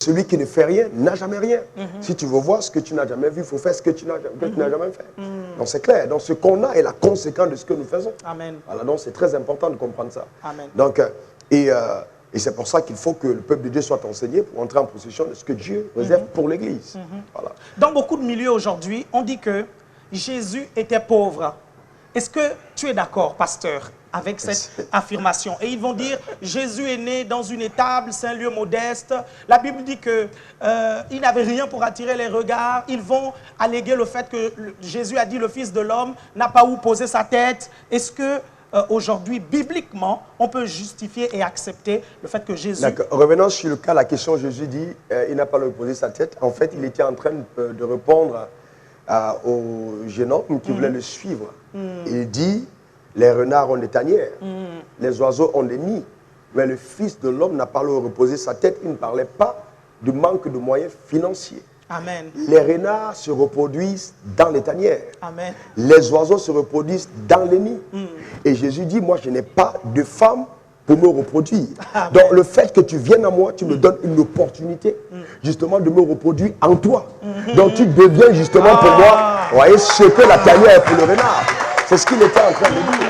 celui qui ne fait rien n'a jamais rien. Si tu veux voir ce que tu n'as jamais vu, il faut faire ce que tu n'as jamais fait. Donc c'est clair. Donc ce qu'on a est la conséquence de ce que nous faisons. Amen. Voilà, donc c'est très important de comprendre ça. Amen. Donc, et c'est pour ça qu'il faut que le peuple de Dieu soit enseigné pour entrer en possession de ce que Dieu réserve pour l'Église. Voilà. Dans beaucoup de milieux aujourd'hui, on dit que Jésus était pauvre. Est-ce que tu es d'accord, pasteur, avec cette affirmation? Et ils vont dire, Jésus est né dans une étable, c'est un lieu modeste. La Bible dit qu'il n'avait rien pour attirer les regards. Ils vont alléguer le fait que Jésus a dit, le Fils de l'homme n'a pas où poser sa tête. Est-ce que aujourd'hui, bibliquement, on peut justifier et accepter le fait que Jésus... D'accord. Revenons sur le cas, la question, Jésus dit, il n'a pas où poser sa tête. En fait, il était en train de répondre au jeune homme qui voulait le suivre. Il dit, les renards ont des tanières, les oiseaux ont des nids, mais le Fils de l'homme n'a pas où reposer sa tête. Il ne parlait pas du manque de moyens financiers. Amen. Les renards se reproduisent dans les tanières. Amen. Les oiseaux se reproduisent dans les nids. Et Jésus dit, moi je n'ai pas de femme pour me reproduire. Amen. Donc le fait que tu viennes à moi, tu me donnes une opportunité justement de me reproduire en toi. Donc tu deviens justement pour moi, vous voyez, ce que la tanière est pour le renard. C'est ce qu'il était en train de dire.